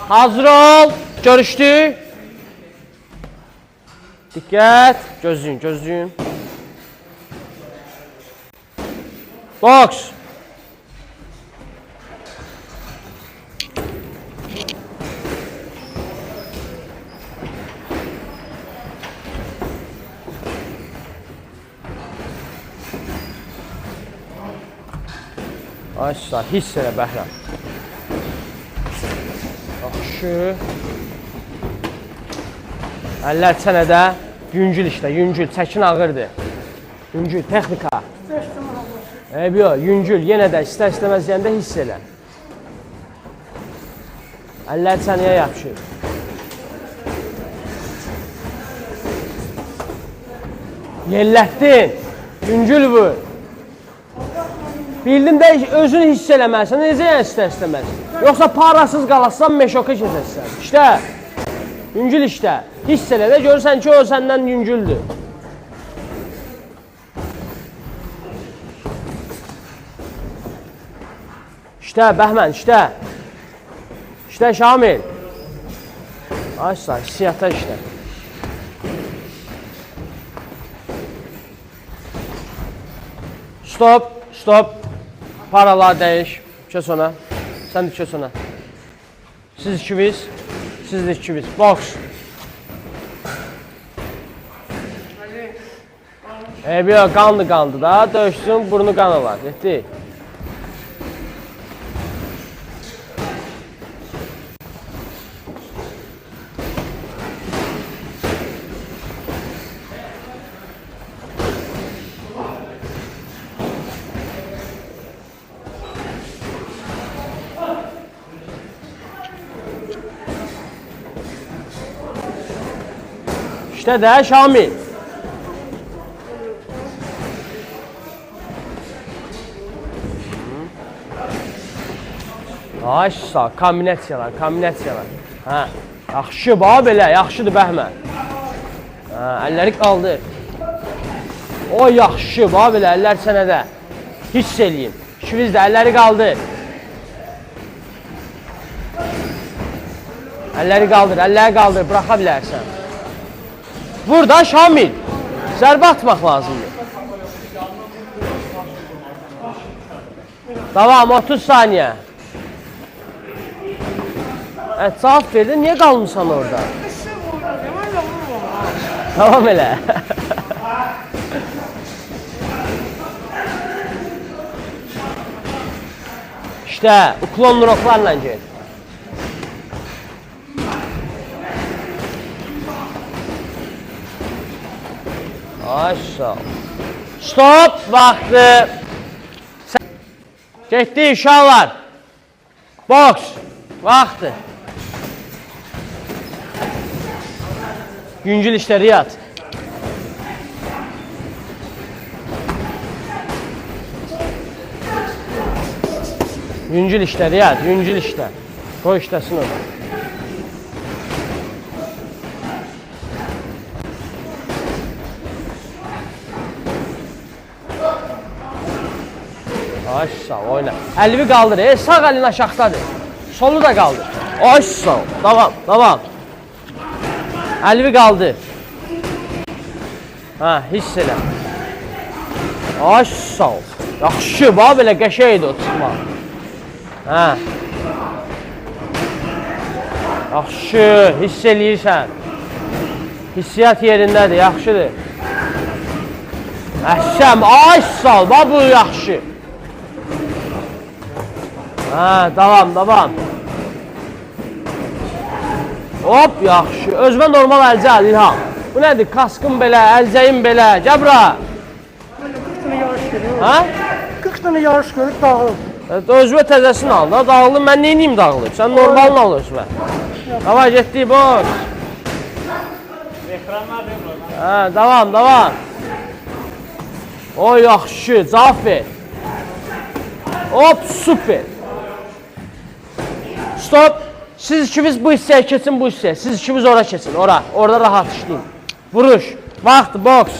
Hazır ol. Görüşdük. Diqqət. Gözləyin. Boks. Aşağı, hiss elə Bəhram. Yaxşı. Əllər çənədə. Yüngül işlə, yüngül. Çəkin ağırdır. Yüngül, texnika. Yox, yüngül. Yenə də istər-istəməz deyəndə hiss elə. Əllər çənəyə yapışır. Yellətdin. Yüngül vur. Bildim də özünü hiss eləməlisən, necə yəni istər-istəməz? Yoxsa parasız qalassan, meşoka keçəsən. İşdə, yüngül işdə. Hiss elə də görürsən ki, o səndən yüngüldür. İşdə, Bəhmən, işdə. İşdə, Şamil. Aşağı, hissiyata işdə. Stop. Paralar dəyiş. Keç ona. Sən də keç ona. Siz ikiniz. Siz də ikiniz. Boks. Yox, qandı da. Döyüşsün, burnu qan olar. Getdik. İşte de Şamil. Aşağı, kombinasiyalar. Hə, yaxşı, bax belə, yaxşıdır Bəhmən. Hə, əlləri qaldır. O, yaxşı, bax belə, əllər sənədə. Hiss eləyim. İkiniz də əlləri qaldır. Əlləri qaldır, bıraxa bilərsən. Burada Şamil. Zərbə atmaq lazımdır. Davam, 30 saniyə. Cavab verdin, niyə qalmışsan orada? Tamam elə. İşte, uklon nuroklarla gel. Aşağı. Stop, vaxtı. Getdi uşaqlar. Boks, vaxtı. Yüngül işlə Riyad. Yüngül işlə Riyad, yüngül işlə. Qoy işləsin orada. Aşağı, oyna. Əlini qaldır, sağ əlin aşağıdadır. Solu da qaldır. Aşağı, davam. Əlini qaldır. Ha, hiss elə. Aşağı. Yaxşı, bax belə qəşəydi o çıxmaq. Ha. Yaxşı, hiss eləyirsən. Hissiyat yerindədir, yaxşıdır. Əhsəm, aşağı, bax bu yaxşı. Ha, davam. Hop, yaxşı. Özümə normal əlcə İlham. Bu nədir? Kaskım belə, əlcəyim belə. Gəl bura. 40 tane yarış görüyor. Ha? 40 tane yarış görüp dağılır. Özümə təzəsini al da. Dağılım, mən neyniyim dağılıb? Sən normalını al özümə. Davay, getdik, boş. Ha, davam. O, yaxşı. Cavab ver. Hop, süper. Stop. Siz ikiniz bu hissəyə keçin, bu hissəyə. Siz ikiniz ora keçin, ora. Orada rahat işləyin. Vuruş. Vaxt, boks.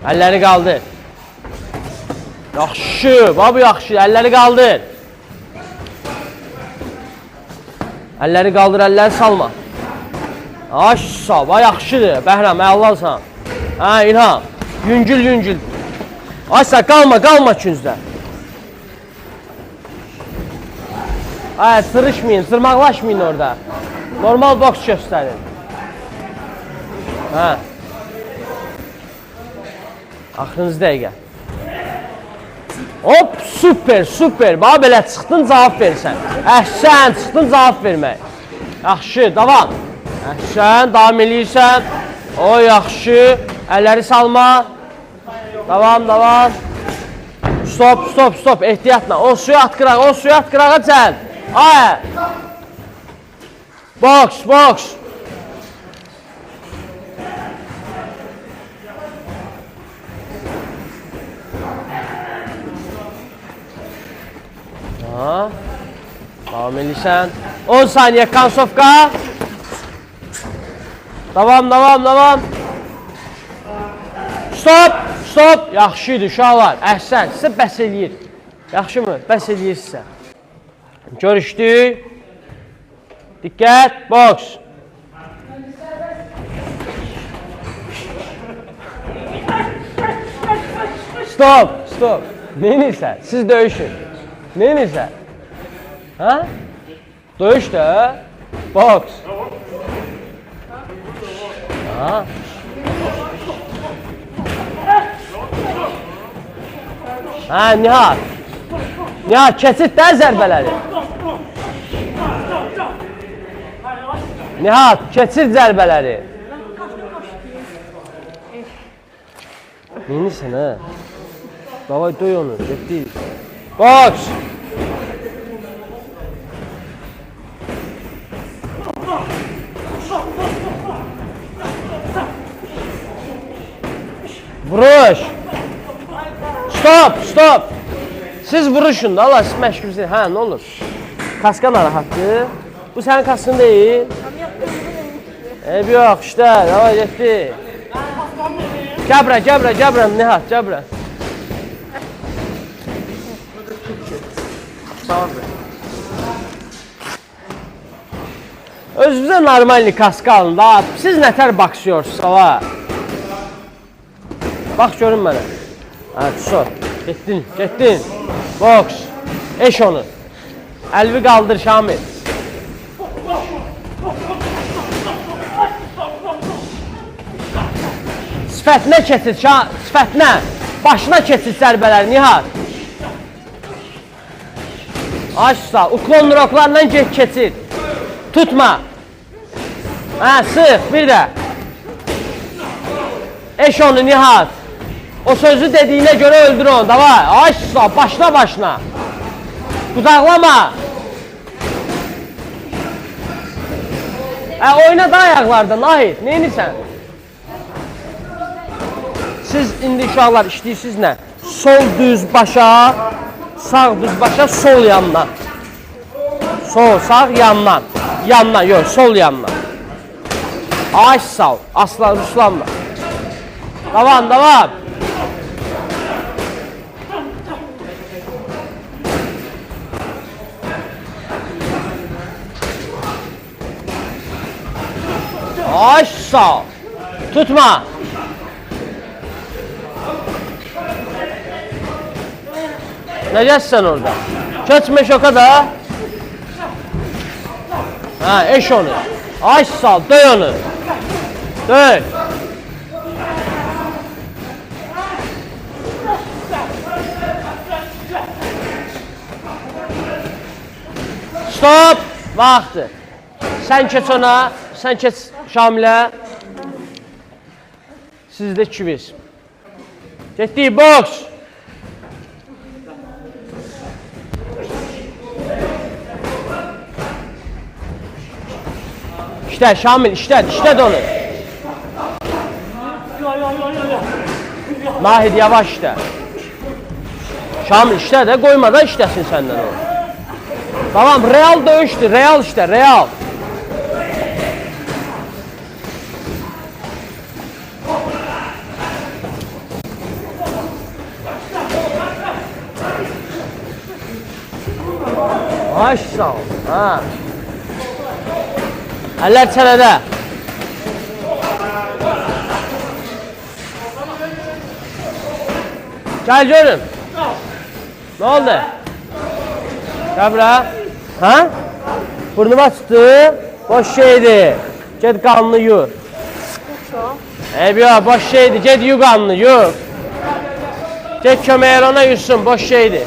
Əlləri qaldır. Yaxşı, babu yaxşı. Əlləri qaldır. Əlləri qaldır, əlləri salma. Aşsa, bax yaxşıdır. Bəhram, əlalsan. Hə, İlham. Yüngül, yüngül. Aşsa, qalma küncdə. Ay, sırışmayın, sırmaqlaşmayın orada. Normal boks göstərin. Hə. Axırıncı dəqiqə. Hop, super, super. Bax, belə çıxdın, cavab versən. Əhsən, çıxdın, cavab vermək. Yaxşı, davam. Əhsən, davam eləyirsən. O, yaxşı. Əlləri salma. Davam. Stop. Ehtiyatla. O suya at qırağa çən. Ay. Boks. Davam eləyirsən. 10 saniyə konsovka. Davam. Stop. Yaxşıydı uşaqlar. Əhsən, sizə bəs eləyir. Yaxşı mı? Bəs eləyir sizə. Görüşdük. Diqqət, boks. Stop. Neyinirsən? Siz döyüşün. Neyinirsən? Ha? Döyüş də. Boks. Ha? Ha, Nihat, keçid də zərbələri. Nihat, keçid zərbələri. Neyinirsən, hə? Davay, döy onu, getdik. Boks. Vuruş. Stop. Siz vuruşun da, Allah siz məşğulsiniz. Hə, nə olur? Kaska narahatdır. Bu sənin kaskın deyil. Yox, işte, davay, getdik. Gəbrə, Nihat, gəbrə. Özünüzə normalni kaska alın da. Siz nətər baksıyorsunuz, hava? Bax, görün mənə. Hə, sor. Getdin. Boks. Eş onu. Əlvi qaldır, Şamil. Sifətinə keçir, sifətinə. Başına keçir zərbələr, Nihat. Aşsa, uklon roklarla keçir. Tutma. Hə, sıx, bir də. Eş onu, Nihat. O sözü dediyinə görə öldür onu, davay. Aşsa, başına. Qudaqlama. Oyna da ayaqlardan, Nahid, neyinirsən? Siz indi uşaqlar işləyirsiniz nə? Sol düz başa, sağ düz başa, sol yandan. Sol, sağ yandan. Yandan, yox, sol yandan. Aşsa, aslan, ruslanma. Davam. Aşsa. Tutma. Necəsən orada? Keçmə şoka da. Ha, eş onu. Aşsa, döy onu. Döy. Stop. Vaxtı. Sən keç ona. Sən keç Şamilə. Sizdə 2-1. Getdik, boks. İşte Şamil, işlet onu. Nahid yavaş işte. Şamil işte de koymadan işlesin senden o. Tamam, real dövüştü, real işte, real. Maşallah. Ha. Eller çenede. Gel görün. Ne oldu? Gel buraya. Ha? Burnuma açtı. Boş şeydi. Get kanını yu. Yok boş şeydi. Get yu kanını yu. Get kömeğe ona yutsun. Boş şeydi.